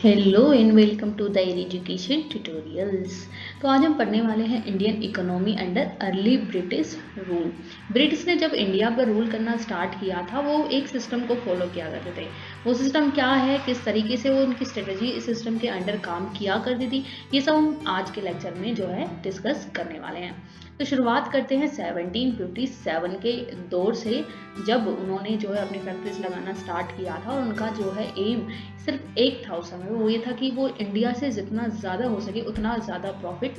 Hello and welcome to the education tutorials. तो आज हम पढ़ने वाले हैं Indian economy under early British rule. British ने जब इंडिया पर रूल करना स्टार्ट किया था वो एक सिस्टम को फॉलो किया करते थे। वो सिस्टम क्या है, किस तरीके से वो उनकी स्ट्रेटजी इस सिस्टम के अंडर काम किया करती थी, ये सब हम आज के लेक्चर में जो है डिस्कस करने वाले हैं। तो शुरुआत करते हैं 1757 के दौर से, जब उन्होंने जो है अपनी फैक्ट्रीज लगाना स्टार्ट किया था। और उनका जो है एम सिर्फ एक था उस समय, वो ये था कि वो इंडिया से जितना ज़्यादा हो सके उतना ज़्यादा प्रॉफिट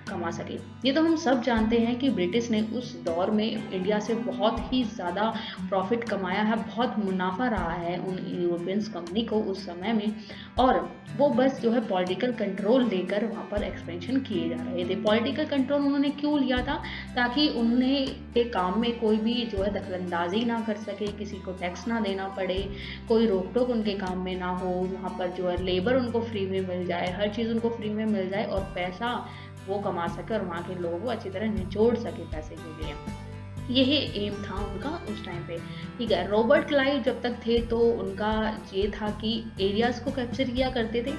कमा सके। ये तो हम सब जानते हैं कि ब्रिटिश ने उस दौर में इंडिया से बहुत ही ज़्यादा प्रॉफिट कमाया है, बहुत मुनाफा रहा है उन यूरोपियंस कंपनी को उस समय में। और वो बस जो है पॉलिटिकल कंट्रोल लेकर वहाँ पर एक्सपेंशन किए जा रहे थे। पॉलिटिकल कंट्रोल उन्होंने क्यों लिया था? ताकि उन्हें के काम में कोई भी जो है दखलंदाजी ना कर सके, किसी को टैक्स ना देना पड़े, कोई रोक टोक उनके काम में ना हो, वहाँ पर जो है लेबर उनको फ्री में मिल जाए, हर चीज़ उनको फ्री में मिल जाए और पैसा वो कमा सके और वहाँ के लोगों को अच्छी तरह निचोड़ सके पैसे के लिए। यही एम था उनका उस टाइम पे। ठीक है, रॉबर्ट क्लाइव जब तक थे तो उनका ये था कि एरियाज को कैप्चर किया करते थे।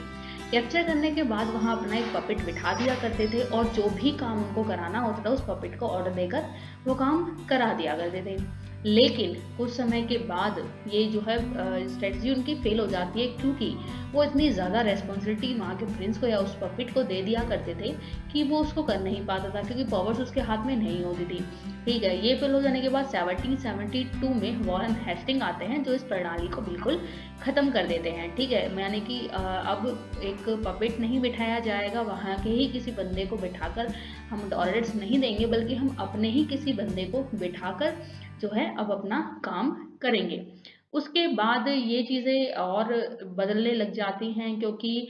कैप्चर करने के बाद वहाँ अपना एक पपेट बिठा दिया करते थे और जो भी काम उनको कराना होता था उस पपेट को ऑर्डर देकर वो काम करा दिया करते थे। लेकिन कुछ समय के बाद ये जो है स्ट्रेटजी उनकी फेल हो जाती है, क्योंकि वो इतनी ज़्यादा रेस्पॉन्सिबिलिटी वहाँ के प्रिंस को या उस पपेट को दे दिया करते थे कि वो उसको कर नहीं पाता था, क्योंकि पावर्स उसके हाथ में नहीं होती थी। ठीक है, ये फेल हो जाने के बाद 1772 में वॉरेन हेस्टिंग आते हैं जो इस प्रणाली को बिल्कुल ख़त्म कर देते हैं। ठीक है, यानी कि अब एक पपेट नहीं बिठाया जाएगा, वहाँ के ही किसी बंदे को बिठाकर हम ऑर्डर्स नहीं देंगे, बल्कि हम अपने ही किसी बंदे को बिठाकर जो है अब अपना काम करेंगे। उसके बाद ये चीज़ें और बदलने लग जाती हैं, क्योंकि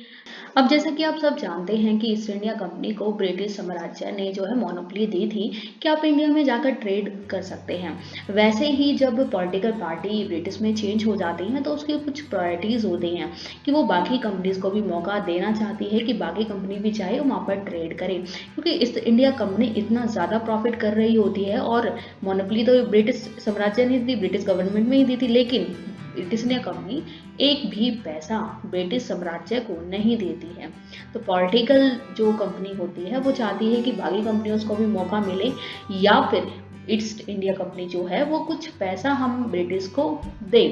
अब जैसा कि आप सब जानते हैं कि ईस्ट इंडिया कंपनी को ब्रिटिश साम्राज्य ने जो है मोनोपोली दी थी कि आप इंडिया में जाकर ट्रेड कर सकते हैं। वैसे ही जब पॉलिटिकल पार्टी ब्रिटिश में चेंज हो जाती हैं तो उसकी कुछ प्रायोरिटीज़ होती हैं कि वो बाकी कंपनीज को भी मौका देना चाहती है कि बाकी कंपनी भी चाहे वो वहाँ पर ट्रेड करे, क्योंकि ईस्ट इंडिया कंपनी इतना ज़्यादा प्रॉफिट कर रही होती है। और मोनोपोली तो ब्रिटिश साम्राज्य ने दी, ब्रिटिश गवर्नमेंट में ही दी थी, लेकिन ब्रिटिश इंडिया कंपनी एक भी पैसा ब्रिटिश साम्राज्य को नहीं देती है। तो पॉलिटिकल जो कंपनी होती है वो चाहती है कि बाकी कंपनियों को भी मौका मिले, या फिर ईस्ट इंडिया कंपनी जो है वो कुछ पैसा हम ब्रिटिश को दे।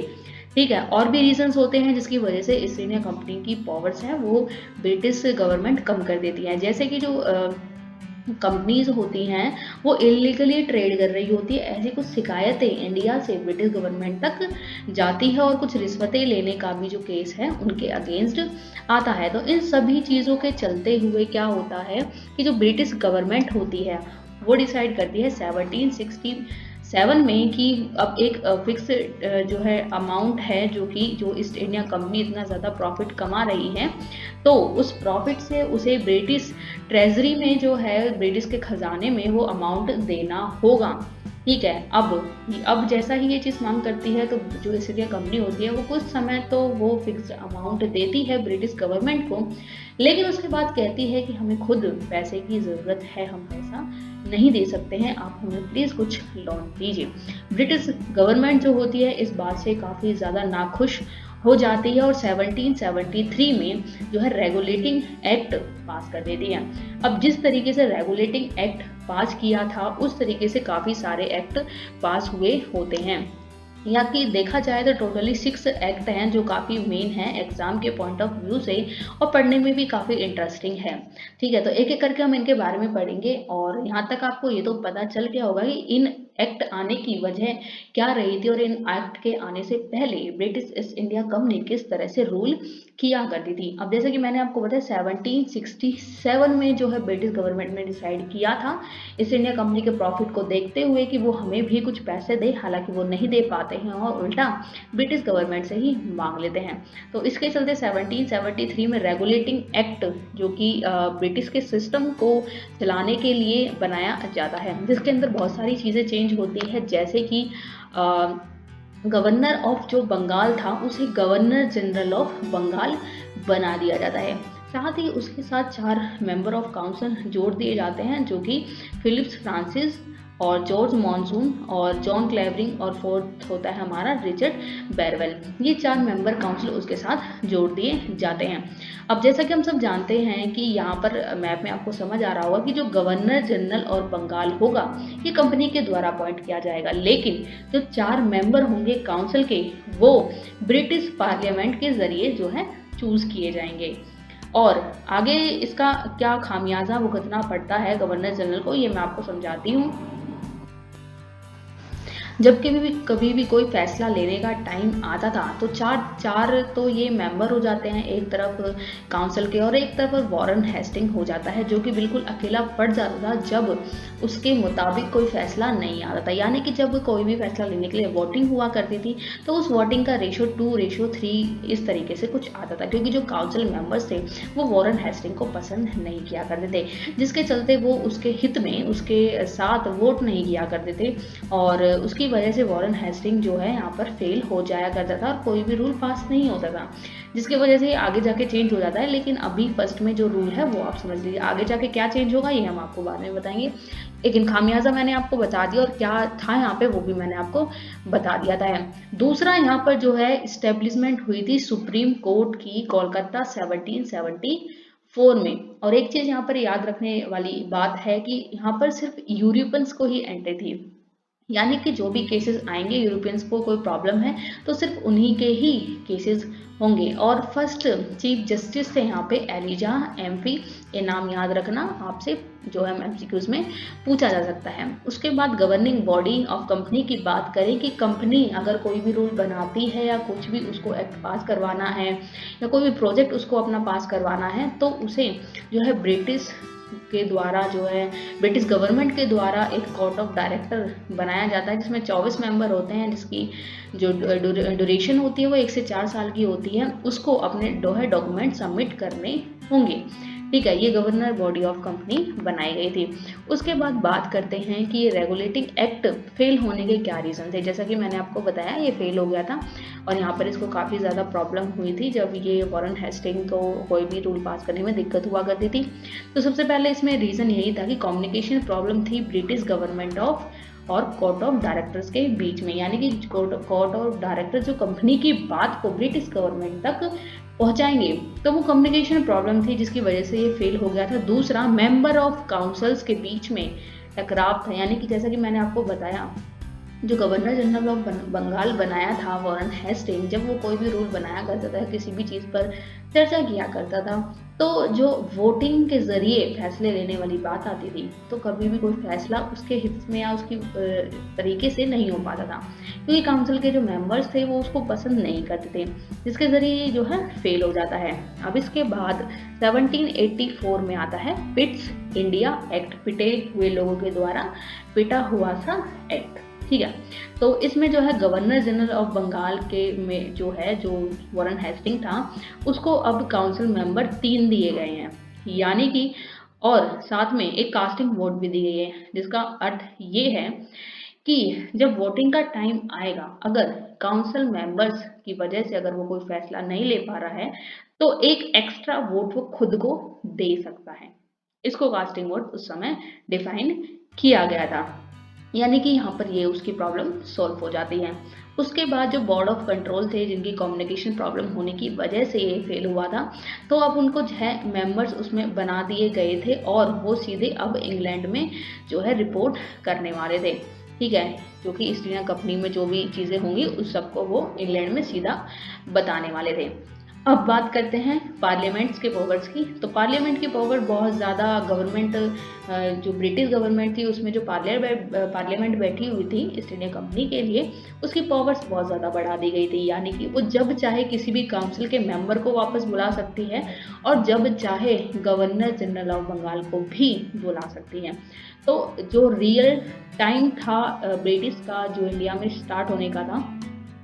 ठीक है, और भी रीजंस होते हैं जिसकी वजह से ईस्ट इंडिया कंपनी की पावर्स हैं वो ब्रिटिश गवर्नमेंट कम कर देती है। जैसे कि जो कंपनीज होती हैं वो इलीगली ट्रेड कर रही होती है, ऐसी कुछ शिकायतें इंडिया से ब्रिटिश गवर्नमेंट तक जाती है और कुछ रिश्वतें लेने का भी जो केस है उनके अगेंस्ट आता है। तो इन सभी चीज़ों के चलते हुए क्या होता है कि जो ब्रिटिश गवर्नमेंट होती है वो डिसाइड करती है 1767 में कि अब एक फिक्स जो है अमाउंट है जो ईस्ट इंडिया कंपनी इतना ज़्यादा प्रॉफिट कमा रही है, तो उस प्रॉफिट से उसे ब्रिटिश ट्रेजरी में जो है ब्रिटिश के खजाने में वो अमाउंट देना होगा। ठीक है, अब जैसा ही ये चीज़ मांग करती है तो जो ईस्ट इंडिया कंपनी होती है वो कुछ समय तो वो फिक्स्ड अमाउंट देती है ब्रिटिश गवर्नमेंट को, लेकिन उसके बाद कहती है कि हमें खुद पैसे की ज़रूरत है, हम पैसा नहीं दे सकते हैं, आप हमें प्लीज़ कुछ लोन दीजिए। ब्रिटिश गवर्नमेंट जो होती है इस बात से काफ़ी ज़्यादा नाखुश हो जाती है और 1773 में जो है रेगुलेटिंग एक्ट पास कर देती है। अब जिस तरीके से रेगुलेटिंग एक्ट पास किया था उस तरीके से काफ़ी सारे एक्ट पास हुए होते हैं। यहाँ की देखा जाए तो टोटली 6 एक्ट हैं जो काफ़ी मेन हैं एग्जाम के पॉइंट ऑफ व्यू से, और पढ़ने में भी काफ़ी इंटरेस्टिंग है। ठीक है, तो एक एक करके हम इनके बारे में पढ़ेंगे और यहाँ तक आपको ये तो पता चल गया होगा कि इन एक्ट आने की वजह क्या रही थी और इन एक्ट के आने से पहले ब्रिटिश ईस्ट इंडिया कंपनी किस तरह से रूल किया करती थी। अब जैसे कि मैंने आपको बताया 1767 में जो है ब्रिटिश गवर्नमेंट ने डिसाइड किया था ईस्ट इंडिया कंपनी के प्रॉफिट को देखते हुए कि वो हमें भी कुछ पैसे दे, हालांकि वो नहीं दे पाते हैं और उल्टा ब्रिटिश गवर्नमेंट से ही मांग लेते हैं। तो इसके चलते 1773 में रेगुलेटिंग एक्ट जो कि ब्रिटिश के सिस्टम को चलाने के लिए बनाया जाता है, जिसके अंदर बहुत सारी चीज़ें चेंज होती है, जैसे कि गवर्नर ऑफ जो बंगाल था उसे गवर्नर जनरल ऑफ बंगाल बना दिया जाता है। साथ ही उसके साथ 4 मेंबर ऑफ काउंसिल जोड़ दिए जाते हैं जो कि फिलिप्स फ्रांसिस और जॉर्ज मॉनसून और जॉन क्लेवरिंग, और फोर्थ होता है हमारा रिचर्ड बैरवेल। ये 4 मेंबर काउंसिल उसके साथ जोड़ दिए जाते हैं। अब जैसा कि हम सब जानते हैं कि यहाँ पर मैप में आपको समझ आ रहा होगा कि जो गवर्नर जनरल और बंगाल होगा ये कंपनी के द्वारा अपॉइंट किया जाएगा, लेकिन जो 4 मेंबर होंगे काउंसिल के वो ब्रिटिश पार्लियामेंट के जरिए जो है चूज किए जाएंगे। और आगे इसका क्या खामियाजा भुगतना पड़ता है गवर्नर जनरल को, ये मैं आपको समझाती हूँ। जब कभी भी कोई फैसला लेने का टाइम आता था तो चार चार तो ये मेंबर हो जाते हैं एक तरफ काउंसिल के, और एक तरफ वॉरेन हेस्टिंग हो जाता है जो कि बिल्कुल अकेला पड़ जाता था जब उसके मुताबिक कोई फैसला नहीं आता था। यानी कि जब कोई भी फैसला लेने के लिए वोटिंग हुआ करती थी तो उस वोटिंग का रेशो 2:3 इस तरीके से कुछ आता था, क्योंकि जो काउंसिल मेंबर्स थे वो वॉरेन हेस्टिंग को पसंद नहीं किया करते थे, जिसके चलते वो उसके हित में उसके साथ वोट नहीं किया करते थे, और उसकी वजह से वॉरेन हेस्टिंग जो है यहाँ पर फेल हो जाया करता था और कोई भी रूल पास नहीं होता था, जिसकी वजह से आगे जाके चेंज हो जाता है। लेकिन अभी फर्स्ट में जो रूल है वो आप समझ लीजिए, आगे जाके क्या चेंज होगा ये हम आपको बाद में बताएंगे। लेकिन खामियाजा मैंने आपको बता दिया और क्या था यहाँ पे वो भी मैंने आपको बता दिया था। दूसरा यहाँ पर जो है इस्टेब्लिशमेंट हुई थी सुप्रीम कोर्ट की कोलकाता 1774 में। और एक चीज यहाँ पर याद रखने वाली बात है कि यहाँ पर सिर्फ यूरोपियंस को ही एंट्री थी, यानी कि जो भी केसेस आएंगे यूरोपियंस को कोई प्रॉब्लम है तो सिर्फ उन्हीं के ही केसेस होंगे। और फर्स्ट चीफ जस्टिस थे यहाँ पे एलिजा एम्फी, ये नाम याद रखना, आपसे जो है एमसीक्यूज में पूछा जा सकता है। उसके बाद गवर्निंग बॉडी ऑफ कंपनी की बात करें कि कंपनी अगर कोई भी रूल बनाती है या कुछ भी उसको एक्ट पास करवाना है या कोई भी प्रोजेक्ट उसको अपना पास करवाना है तो उसे जो है ब्रिटिश के द्वारा जो है ब्रिटिश गवर्नमेंट के द्वारा एक कोर्ट ऑफ डायरेक्टर बनाया जाता है जिसमें 24 मेंबर होते हैं, जिसकी जो ड्यूरेशन होती है वो 1 से 4 साल की होती है। उसको अपने डॉक्यूमेंट सबमिट करने होंगे। ठीक है, ये गवर्नर बॉडी ऑफ कंपनी बनाई गई थी। उसके बाद बात करते हैं कि ये रेगुलेटिंग एक्ट फेल होने के क्या रीज़न थे। जैसा कि मैंने आपको बताया ये फेल हो गया था और यहाँ पर इसको काफ़ी ज़्यादा प्रॉब्लम हुई थी जब ये वॉरेन हेस्टिंग को कोई भी रूल पास करने में दिक्कत हुआ करती थी। तो सबसे पहले इसमें रीज़न यही था कि कम्युनिकेशन प्रॉब्लम थी ब्रिटिश गवर्नमेंट ऑफ और कोर्ट ऑफ डायरेक्टर्स के बीच में, यानी कि कोर्ट ऑफ डायरेक्टर जो कंपनी की बात को ब्रिटिश गवर्नमेंट तक पहुंचाएंगे, तो वो कम्युनिकेशन प्रॉब्लम थी जिसकी वजह से ये फेल हो गया था। दूसरा, मेंबर ऑफ काउंसिल्स के बीच में टकराव था, यानी कि जैसा कि मैंने आपको बताया जो गवर्नर जनरल ऑफ बंगाल बनाया था वॉरेन हेस्टिंग, जब वो कोई भी रूल बनाया करता था किसी भी चीज़ पर चर्चा किया करता था तो जो वोटिंग के जरिए फैसले लेने वाली बात आती थी तो कभी भी कोई फैसला उसके हित में या उसकी तरीके से नहीं हो पाता था, क्योंकि काउंसिल के जो मेंबर्स थे वो उसको पसंद नहीं करते थे, जिसके जरिए जो है फेल हो जाता है। अब इसके बाद 1784 में आता है पिट्स इंडिया एक्ट, पिटे हुए लोगों के द्वारा पिटा हुआ सा एक्ट। ठीक है, तो इसमें जो है गवर्नर जनरल ऑफ बंगाल के में जो है जो वॉरेन हेस्टिंग था उसको अब काउंसिल मेंबर 3 दिए गए हैं, यानी कि और साथ में एक कास्टिंग वोट भी दी गई है, जिसका अर्थ ये है कि जब वोटिंग का टाइम आएगा अगर काउंसिल मेंबर्स की वजह से अगर वो कोई फैसला नहीं ले पा रहा है तो एक एक्स्ट्रा वोट वो खुद को दे सकता है। इसको कास्टिंग वोट उस समय डिफाइन किया गया था, यानी कि यहाँ पर ये उसकी प्रॉब्लम सॉल्व हो जाती है। उसके बाद जो बोर्ड ऑफ कंट्रोल थे जिनकी कम्युनिकेशन प्रॉब्लम होने की वजह से ये फेल हुआ था तो अब उनको जो है मेंबर्स उसमें बना दिए गए थे और वो सीधे अब इंग्लैंड में जो है रिपोर्ट करने वाले थे। ठीक है, जो कि ईस्ट इंडिया कंपनी में जो भी चीज़ें होंगी उस सबको वो इंग्लैंड में सीधा बताने वाले थे। अब बात करते हैं पार्लियामेंट्स के पावर्स की। तो पार्लियामेंट की पावर बहुत ज़्यादा गवर्नमेंट जो ब्रिटिश गवर्नमेंट थी उसमें जो पार्लियामेंट बैठी हुई थी ईस्ट इंडिया कंपनी के लिए उसकी पावर्स बहुत ज़्यादा बढ़ा दी गई थी, यानी कि वो जब चाहे किसी भी काउंसिल के मेंबर को वापस बुला सकती है और जब चाहे गवर्नर जनरल ऑफ बंगाल को भी बुला सकती है। तो जो रियल टाइम था ब्रिटिश का जो इंडिया में स्टार्ट होने का था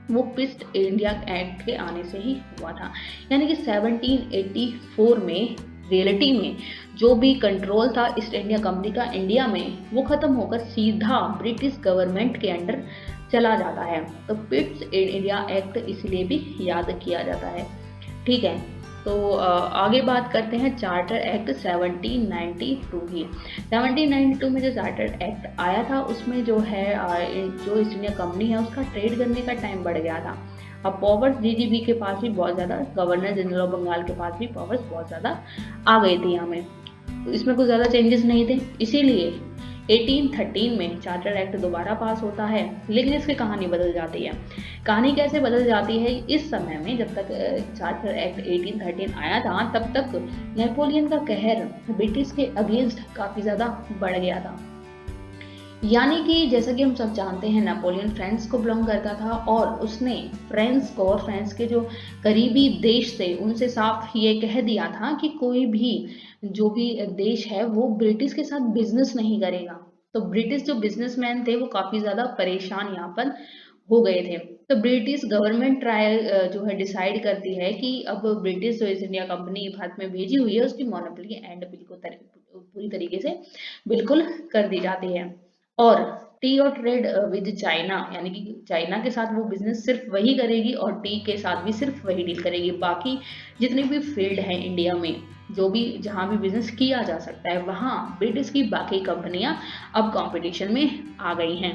वो पिस्ट इंडिया एक्ट के आने से ही हुआ था, यानी कि 1784 में रियलिटी में जो भी कंट्रोल था ईस्ट इंडिया कंपनी का इंडिया में वो खत्म होकर सीधा ब्रिटिश गवर्नमेंट के अंडर चला जाता है। तो पिट्स इंडिया एक्ट इसलिए भी याद किया जाता है। ठीक है, तो आगे बात करते हैं चार्टर एक्ट 1792 की। 1792 में जो चार्टर एक्ट आया था उसमें जो है जो ईस्ट इंडिया कंपनी है उसका ट्रेड करने का टाइम बढ़ गया था। अब पावर्स डीजीपी के पास भी बहुत ज़्यादा, गवर्नर जनरल ऑफ बंगाल के पास भी पावर्स बहुत ज़्यादा आ गई थी यहाँ में। तो इसमें कुछ ज़्यादा चेंजेस नहीं थे, इसीलिए 1813 में चार्टर एक्ट दोबारा पास होता है। लेकिन इसकी कहानी बदल जाती है। कहानी कैसे बदल जाती है? इस समय में जब तक चार्टर एक्ट 1813 आया था, तब तक नेपोलियन का कहर ब्रिटिश के अगेंस्ट काफ़ी ज़्यादा बढ़ गया था। यानी कि जैसा कि हम सब जानते हैं, नेपोलियन फ्रांस को बिलोंग करता था और उसने फ्रांस को और फ्रांस के जो करीबी देश थे उनसे साफ ये कह दिया था कि कोई भी जो भी देश है वो ब्रिटिश के साथ बिजनेस नहीं करेगा। तो ब्रिटिश जो बिजनेसमैन थे वो काफी ज्यादा परेशान यहाँ पर हो गए थे। तो ब्रिटिश गवर्नमेंट ट्रायल जो है डिसाइड करती है कि अब ब्रिटिश जो ईस्ट इंडिया कंपनी भारत में भेजी हुई है उसकी मोनोपोली एंड बिल को पूरी तरीके से बिल्कुल कर दी जाती है। और टी और ट्रेड विद चाइना, यानी कि चाइना के साथ वो बिजनेस सिर्फ वही करेगी और टी के साथ भी सिर्फ वही डील करेगी। बाकी जितने भी फील्ड हैं इंडिया में, जो भी जहां भी बिजनेस किया जा सकता है, वहां ब्रिटिश की बाकी कंपनियां अब कंपटीशन में आ गई हैं।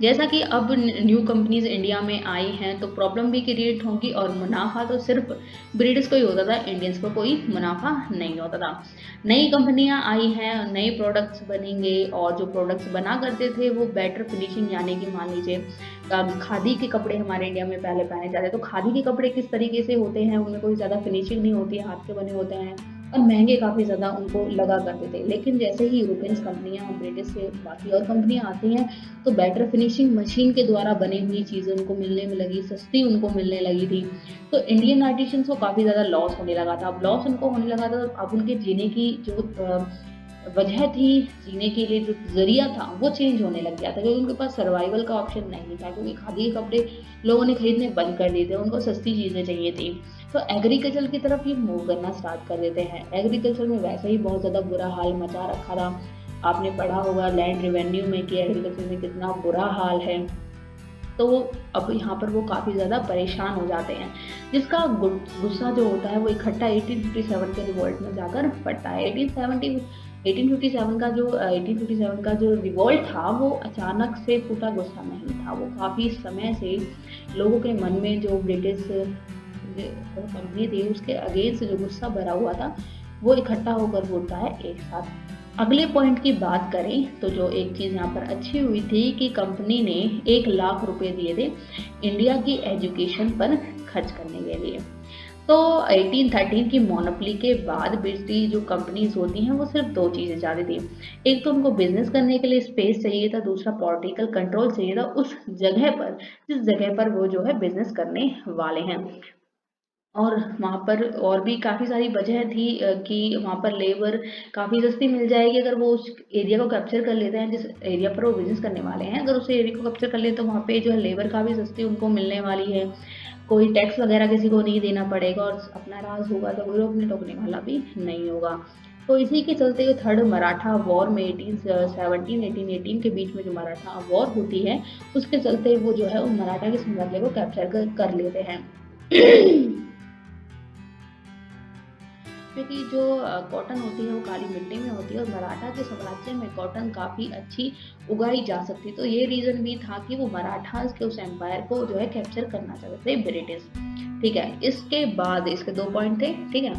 जैसा कि अब न्यू कंपनीज इंडिया में आई हैं तो प्रॉब्लम भी क्रिएट होगी और मुनाफा तो सिर्फ ब्रिटिश को ही होता था, इंडियंस को कोई मुनाफा नहीं होता था। नई कंपनियां आई हैं, नए प्रोडक्ट्स बनेंगे और जो प्रोडक्ट्स बना करते थे वो बेटर फिनिशिंग, यानी कि मान लीजिए खादी के कपड़े हमारे इंडिया में पहले पहने जाते, तो खादी के कपड़े किस तरीके से होते हैं, उनमें कोई ज़्यादा फिनिशिंग नहीं होती है, हाथ के बने होते हैं और महंगे काफ़ी ज़्यादा उनको लगा करते थे। लेकिन जैसे ही यूरोपियंस कंपनियां, ब्रिटिश से बाकी और कंपनियां आती हैं तो बेटर फिनिशिंग मशीन के द्वारा बनी हुई चीज़ें उनको मिलने में लगी, सस्ती उनको मिलने लगी थी। तो इंडियन आर्टिशंस को काफ़ी ज़्यादा लॉस होने लगा था। अब लॉस उनको होने लगा था, तो अब उनके जीने की जो वजह थी, जीने के लिए जो जरिया था वो चेंज होने लग गया था, क्योंकि उनके पास सर्वाइवल का ऑप्शन नहीं था, क्योंकि खादी के कपड़े लोगों ने खरीदने बंद कर दिए थे, उनको सस्ती चीज़ें चाहिए थी। तो एग्रीकल्चर की तरफ ये मूव करना स्टार्ट कर देते हैं। एग्रीकल्चर में वैसे ही बहुत ज़्यादा बुरा हाल मचा रखा था। आपने पढ़ा होगा लैंड रेवेन्यू में कि एग्रीकल्चर में कितना बुरा हाल है। तो अब यहाँ पर वो काफ़ी ज़्यादा परेशान हो जाते हैं, जिसका गुस्सा जो होता है वो इकट्ठा 1857 के रिवोल्ट में जाकर पड़ता है। 1857 का जो रिवोल्ट था वो अचानक से फूटा गुस्सा नहीं था, वो काफ़ी समय से लोगों के मन में जो ब्रिटिश कंपनी थी उसके अगेंस्ट जो गुस्सा भरा हुआ था वो इकट्ठा होकर बोलता है एक साथ। अगले पॉइंट की बात करें तो जो एक चीज़ यहाँ पर अच्छी हुई थी कि कंपनी ने 1 लाख रुपए दिए थे इंडिया की एजुकेशन पर खर्च करने के लिए। तो 1813 की मोनोपोली के बाद ब्रिटिश जो कंपनीज होती हैं वो सिर्फ 2 चीज़ें चाहती थी। एक तो उनको बिजनेस करने के लिए स्पेस चाहिए था, दूसरा पॉलिटिकल कंट्रोल चाहिए था उस जगह पर जिस जगह पर वो जो है बिजनेस करने वाले हैं। और वहाँ पर और भी काफ़ी सारी वजह थी कि वहाँ पर लेबर काफ़ी सस्ती मिल जाएगी अगर वो उस एरिया को कैप्चर कर लेते हैं, जिस एरिया पर वो बिजनेस करने वाले हैं, अगर उस एरिया को कैप्चर कर लें तो वहाँ पे जो है लेबर काफ़ी सस्ती उनको मिलने वाली है। कोई टैक्स वगैरह किसी को नहीं देना पड़ेगा और अपना राज होगा तो कोई रोकने टोकने वाला भी नहीं होगा। तो इसी के चलते थर्ड मराठा वॉर में 1818 के बीच में जो मराठा वॉर होती है उसके चलते वो जो है उन मराठा के साम्राज्य को कैप्चर कर लेते हैं। क्योंकि जो कॉटन होती है वो काली मिट्टी में होती है और मराठा के साम्राज्य में कॉटन काफ़ी अच्छी उगाई जा सकती, तो ये रीज़न भी था कि वो मराठास के उस एम्पायर को जो है कैप्चर करना चाहते थे ब्रिटिश। ठीक है, इसके बाद इसके 2 पॉइंट थे। ठीक है,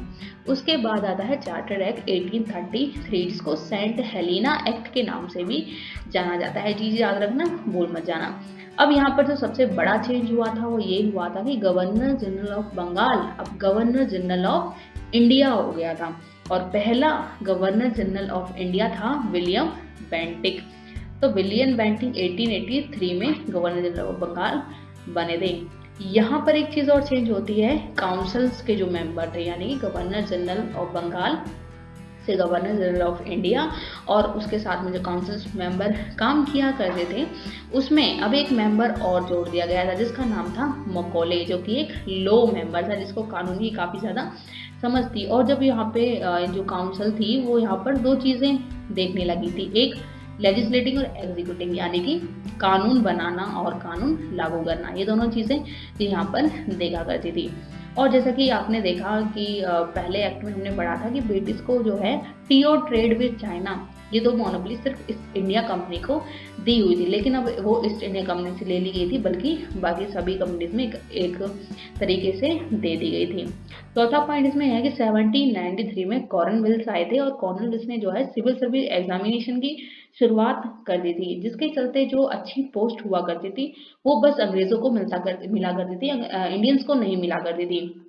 उसके बाद आता है चार्टर एक्ट 1833, जिसको सेंट हेलिना एक्ट के नाम से भी जाना जाता है। चीज़ याद रखना, भूल मत जाना। अब यहाँ पर जो सबसे बड़ा चेंज हुआ था वो ये हुआ था कि गवर्नर जनरल ऑफ बंगाल अब गवर्नर जनरल ऑफ इंडिया हो गया था और पहला गवर्नर जनरल ऑफ इंडिया था विलियम बेंटिक। तो विलियम बेंटिक 1883 में गवर्नर जनरल ऑफ बंगाल बने थे। यहाँ पर एक चीज़ और चेंज होती है, काउंसिल्स के जो मेंबर थे, यानी कि गवर्नर जनरल ऑफ बंगाल से गवर्नर जनरल ऑफ इंडिया और उसके साथ में जो काउंसिल मेंबर काम किया करते थे उसमें अब एक मेंबर और जोड़ दिया गया था जिसका नाम था मकौले, जो कि एक लो मेंबर था जिसको कानून की काफ़ी ज़्यादा समझ थी। और जब यहाँ पे जो काउंसिल थी वो यहाँ पर 2 चीज़ें देखने लगी थी, एक लेजिस्लेटिंग और एग्जीक्यूटिंग, यानी कि कानून बनाना और कानून लागू करना, ये दोनों चीज़ें यहाँ पर देखा करती थी। और जैसा कि आपने देखा कि पहले एक्ट में हमने पढ़ा था कि ब्रिटिश को जो है टी और ट्रेड विद चाइना, ये 2 मोनोपोली सिर्फ ईस्ट इंडिया कंपनी को दी हुई थी, लेकिन अब वो ईस्ट इंडिया कंपनी से ले ली गई थी, बल्कि बाकी सभी कंपनीज में एक तरीके से दे दी गई थी। चौथा पॉइंट इसमें है कि 1793 में कॉर्नवेलिस आए थे और कॉर्नवेलिस ने जो है सिविल सर्विस एग्जामिनेशन की शुरुआत कर दी थी, जिसके चलते जो अच्छी पोस्ट हुआ करती थी वो बस अंग्रेजों को मिला करती थी, इंडियंस को नहीं मिला करती थी।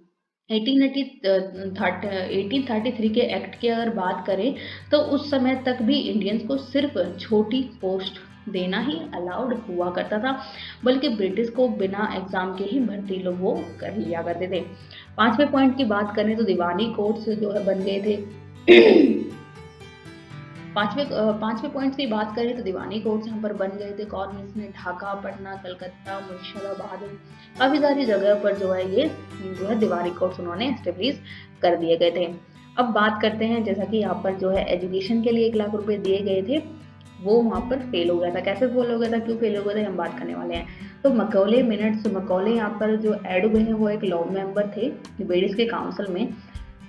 1833 के एक्ट की अगर बात करें तो उस समय तक भी इंडियंस को सिर्फ छोटी पोस्ट देना ही अलाउड हुआ करता था, बल्कि ब्रिटिश को बिना एग्जाम के ही भर्ती लोग वो कर लिया करते थे। 5वें पॉइंट की बात करें तो दीवानी कोर्ट्स जो है बन गए थे। पांचवें पॉइंट की बात करें तो दीवानी कोर्ट्स यहाँ पर बन गए थे। कॉर्नवेलिस ने ढाका, पटना, कलकत्ता, मुर्शिदाबाद, काफी सारी जगह पर जो है ये जो है दीवानी कोर्ट्स उन्होंने एस्टेब्लिश कर दिए गए थे। अब बात करते हैं, जैसा कि यहाँ पर जो है एजुकेशन के लिए 1 लाख रुपए दिए गए थे, वो वहाँ पर फेल हो गया था। कैसे फेल हो गया था, क्यों फेल हो गया था, हम बात करने वाले हैं। तो मकौले यहाँ पर जो ऐड हुए हैं वो एक लॉ मेंबर थे ब्रिटिश के काउंसिल में।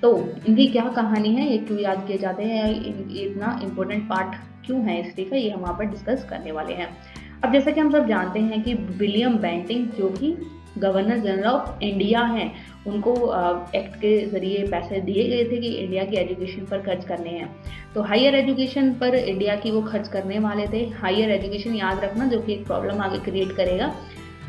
तो इनकी क्या कहानी है, ये क्यों याद किए जाते हैं, इतना इम्पोर्टेंट पार्ट क्यों है हिस्ट्री का, ये हम वहाँ पर डिस्कस करने वाले हैं। अब जैसा कि हम सब जानते हैं कि विलियम बेंटिंग जो कि गवर्नर जनरल ऑफ इंडिया हैं, उनको एक्ट के जरिए पैसे दिए गए थे कि इंडिया की एजुकेशन पर खर्च करने हैं। तो हायर एजुकेशन पर इंडिया की वो खर्च करने वाले थे। हायर एजुकेशन याद रखना, जो कि एक प्रॉब्लम आगे क्रिएट करेगा।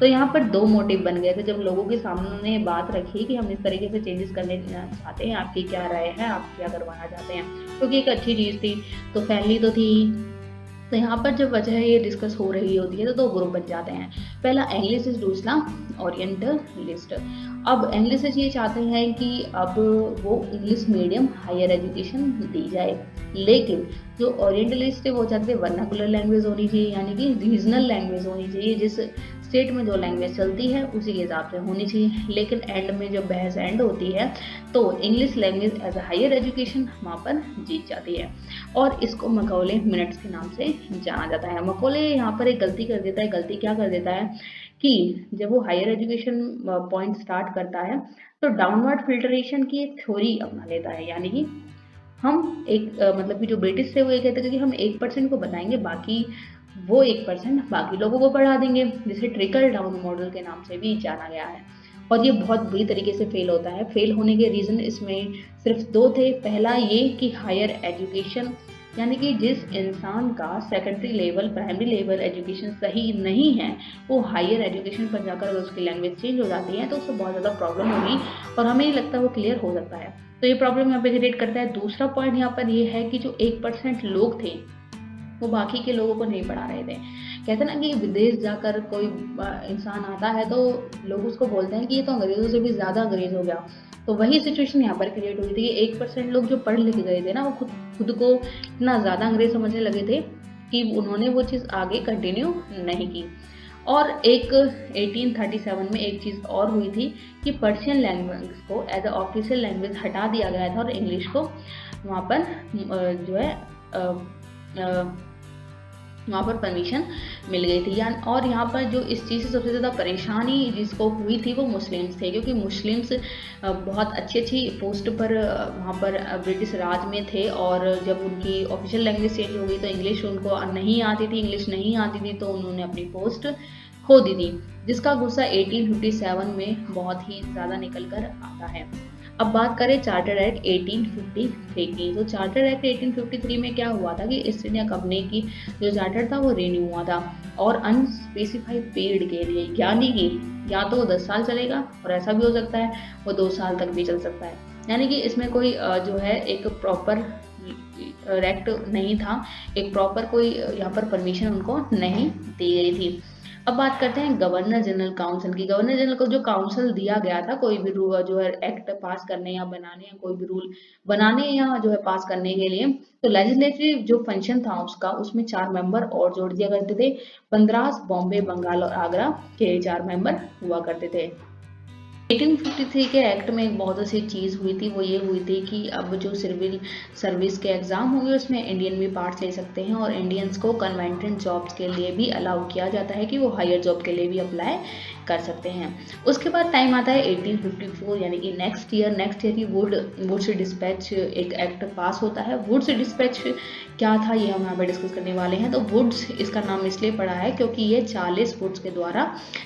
तो यहाँ पर 2 मोटिव बन गए थे जब लोगों के सामने उन्होंने बात रखी कि हम इस तरीके से चेंजेस करने चाहते हैं, आपकी क्या राय है, आप क्या करवाना चाहते हैं, क्योंकि एक अच्छी चीज़ थी। तो पहली तो थी, तो यहाँ पर जब वजह ये डिस्कस हो रही होती है तो 2 ग्रुप बन जाते हैं, पहला एंग्लिसिस्ट, दूसरा ओरिएंटलिस्ट। अब एंग्लिसिस्ट ये चाहते हैं कि अब वो इंग्लिश मीडियम हायर एजुकेशन दी जाए, लेकिन जो ओरिएंटलिस्ट है वो चाहते हैं वर्नाकुलर लैंग्वेज होनी चाहिए, यानी कि रीजनल लैंग्वेज होनी चाहिए, जिस स्टेट में जो लैंग्वेज चलती है उसी के हिसाब से होनी चाहिए। लेकिन एंड में जब बहस एंड होती है तो English language as a higher education वहाँ पर जीत जाती है, और इसको मकौले मिनट्स के नाम से जाना जाता है। मकौले यहाँ पर एक गलती कर देता है। गलती क्या कर देता है कि जब वो हायर एजुकेशन पॉइंट स्टार्ट करता है तो डाउनवर्ड फिल्टरेशन की एक थ्योरी अपना लेता है, यानी कि हम एक मतलब कि जो ब्रिटिश थे वो ये कहते थे कि हम 1% को बताएंगे, बाकी वो 1% बाकी लोगों को बढ़ा देंगे, जिसे ट्रिकल डाउन मॉडल के नाम से भी जाना गया है। और ये बहुत बुरी तरीके से फेल होता है। फेल होने के रीज़न इसमें सिर्फ 2 थे। पहला ये कि हायर एजुकेशन, यानी कि जिस इंसान का secondary level, primary level education सही नहीं है, वो हायर एजुकेशन पर जाकर अगर उसकी लैंग्वेज चेंज हो जाती है तो उससे बहुत ज़्यादा प्रॉब्लम होगी, और हमें नहीं लगता वो क्लियर हो सकता है। तो ये प्रॉब्लम यहाँ पे क्रिएट करता है। दूसरा पॉइंट यहाँ पर ये है कि जो 1% लोग थे वो बाकी के लोगों को नहीं पढ़ा रहे थे। कहते ना कि विदेश जाकर कोई इंसान आता है तो लोग उसको बोलते हैं कि ये तो अंग्रेज़ों से भी ज़्यादा अंग्रेज़ हो गया। तो वही सिचुएशन यहाँ पर क्रिएट हुई थी कि 1% लोग जो पढ़ लिख गए थे ना, वो खुद को इतना ज़्यादा अंग्रेज़ समझने लगे थे कि उन्होंने वो चीज़ आगे कंटिन्यू नहीं की। और एक 1837 में एक चीज़ और हुई थी कि पर्शियन लैंग्वेज को एज अ ऑफिशियल लैंग्वेज हटा दिया गया था और इंग्लिश को वहाँ पर जो है वहाँ पर परमिशन मिल गई थी। और यहाँ पर जो इस चीज़ से सबसे ज़्यादा परेशानी जिसको हुई थी वो मुस्लिम्स थे, क्योंकि मुस्लिम्स बहुत अच्छी अच्छी पोस्ट पर वहाँ पर ब्रिटिश राज में थे, और जब उनकी ऑफिशियल लैंग्वेज चेंज हो गई तो इंग्लिश उनको नहीं आती थी, तो उन्होंने अपनी पोस्ट खो दी थी, जिसका गुस्सा 1857 में बहुत ही ज़्यादा निकल कर आता है। अब बात करें चार्टर एक्ट 1853 की, तो चार्टर एक्ट 1853 में क्या हुआ था कि ईस्ट इंडिया कंपनी की जो चार्टर था वो रिन्यू हुआ था, और अनस्पेसिफाइड पीरियड के लिए, यानी कि या तो वो 10 साल चलेगा, और ऐसा भी हो सकता है वो 2 साल तक भी चल सकता है। यानी कि इसमें कोई जो है एक प्रॉपर एक्ट नहीं था, एक प्रॉपर कोई यहाँ पर परमिशन उनको नहीं दी गई थी। अब बात करते हैं गवर्नर जनरल काउंसिल की। गवर्नर जनरल को जो काउंसिल दिया गया था कोई भी रूल जो है एक्ट पास करने या बनाने, या कोई भी रूल बनाने या जो है पास करने के लिए, तो लेजिस्लेटिव जो फंक्शन था उसका, उसमें 4 मेंबर और जोड़ दिया करते थे। 15 बॉम्बे, बंगाल और आगरा के 4 मेंबर हुआ करते थे। 1853 के एक्ट में एक बहुत अच्छी चीज़ हुई थी, वो ये हुई थी कि अब जो सिविल सर्विस के एग्ज़ाम होंगे उसमें इंडियन भी पार्ट ले सकते हैं, और इंडियंस को कन्वेंटेड जॉब्स के लिए भी अलाउ किया जाता है कि वो हायर जॉब के लिए भी अप्लाई कर सकते हैं। उसके बाद टाइम आता है 1854 यानी कि नेक्स्ट ईयर की वुड्स डिस्पैच एक एक्ट पास होता है। वुड्स डिस्पैच क्या था ये हम यहाँ पे डिस्कस करने वाले हैं। तो वुड्स इसका नाम इसलिए पड़ा है क्योंकि ये 40 वुड्स के द्वारा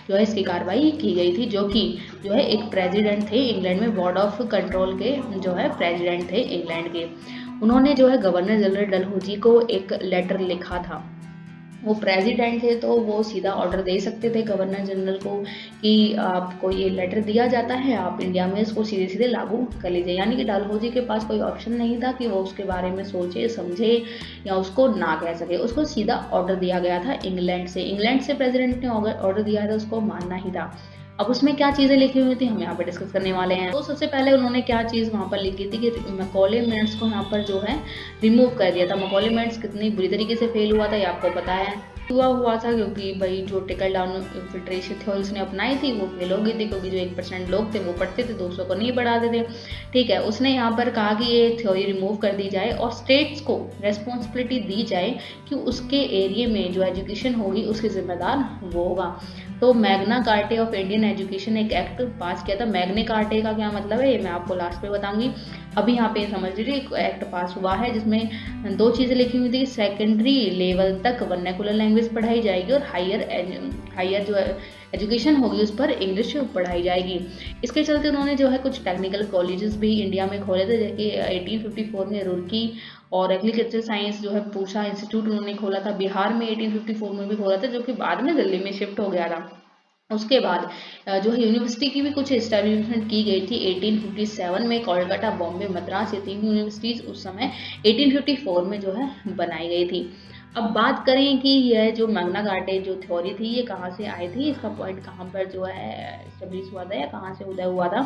जो है इसकी कार्रवाई की गई थी, जो कि जो है एक प्रेसिडेंट थे इंग्लैंड में, बोर्ड ऑफ कंट्रोल के जो है प्रेसिडेंट थे इंग्लैंड के। उन्होंने जो है गवर्नर जनरल डलहौजी को एक लेटर लिखा था। वो प्रेसिडेंट थे तो वो सीधा ऑर्डर दे सकते थे गवर्नर जनरल को कि आपको ये लेटर दिया जाता है, आप इंडिया में इसको सीधे सीधे लागू कर लीजिए। यानी कि डलहौजी के पास कोई ऑप्शन नहीं था कि वो उसके बारे में सोचे समझे या उसको ना कह सके। उसको सीधा ऑर्डर दिया गया था इंग्लैंड से प्रेसिडेंट ने ऑर्डर दिया था, उसको मानना ही था। अब उसमें क्या चीज़ें लिखी हुई थी हम यहाँ पर डिस्कस करने वाले हैं। तो सबसे पहले उन्होंने क्या चीज़ वहाँ पर लिखी थी कि मैकॉले मेंट्स को यहाँ पर जो है रिमूव कर दिया था। मैकॉले मेंट्स कितनी बुरी तरीके से फेल हुआ था ये आपको पता है। हुआ था क्योंकि भाई जो टिकल डाउन फिल्ट्रेशन थी उसने अपनाई थी वो फेल हो गई थी, क्योंकि जो 1% लोग थे वो पढ़ते थे, दूसरों को नहीं पढ़ाते थे। ठीक है, उसने यहाँ पर कहा कि ये थ्योरी रिमूव कर दी जाए और स्टेट्स को रेस्पॉन्सिबिलिटी दी जाए कि उसके एरिया में जो एजुकेशन होगी उसके जिम्मेदार वो होगा। तो मैग्ना कार्टे ऑफ इंडियन एजुकेशन एक एक्ट पास किया था। मैग्ने कार्टे का क्या मतलब है ये मैं आपको लास्ट में बताऊंगी। अभी यहाँ पे समझ लीजिए एक एक्ट पास हुआ है जिसमें दो चीज़ें लिखी हुई थी कि सेकेंडरी लेवल तक वर्नाकुलर लैंग्वेज पढ़ाई जाएगी और हायर जो एजुकेशन होगी उस पर इंग्लिश पढ़ाई जाएगी। इसके चलते उन्होंने जो है कुछ टेक्निकल कॉलेजेस भी इंडिया में खोले थे, जैसे 1854 में रुड़की और एग्रीकल्चर साइंस जो है पूसा इंस्टीट्यूट उन्होंने खोला था। बिहार में 1854 में भी खोला था, जो कि बाद में दिल्ली में शिफ्ट हो गया था। उसके बाद जो है यूनिवर्सिटी की भी कुछ एस्टेब्लिशमेंट की गई थी 1857 में। कोलकाता, बॉम्बे, मद्रास, ये 3 यूनिवर्सिटीज़ उस समय 1854 में जो है बनाई गई थी। अब बात करें कि यह जो मैग्ना कार्टे जो थ्योरी थी ये कहाँ से आई थी, इसका पॉइंट कहाँ पर जो है एस्टेब्लिश हुआ था या कहाँ से उदय हुआ था।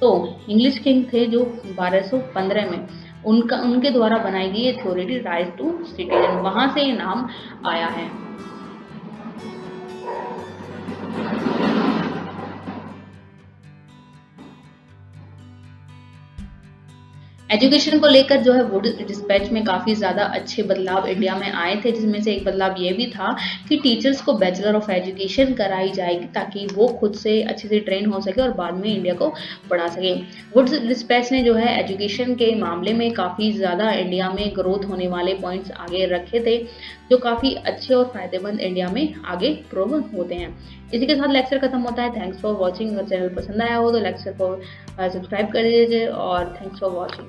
तो इंग्लिश किंग थे जो 1215 में उनके द्वारा बनाई गई ये थ्योरी राइट टू सिटीजन, वहाँ से ये नाम आया है। एजुकेशन को लेकर जो है वुड डिस्पैच में काफ़ी ज़्यादा अच्छे बदलाव इंडिया में आए थे, जिसमें से एक बदलाव ये भी था कि टीचर्स को बैचलर ऑफ एजुकेशन कराई जाएगी ताकि वो खुद से अच्छे से ट्रेन हो सके और बाद में इंडिया को पढ़ा सके। वुड डिस्पैच ने जो है एजुकेशन के मामले में काफ़ी ज़्यादा इंडिया में ग्रोथ होने वाले पॉइंट्स आगे रखे थे, जो काफ़ी अच्छे और फायदेमंद इंडिया में आगे प्रूव होते हैं। इसी के साथ लेक्चर खत्म होता है। Thanks for watching. अगर चैनल पसंद आया हो तो लेक्चर को सब्सक्राइब कर दीजिए और थैंक्स फॉर वॉचिंग।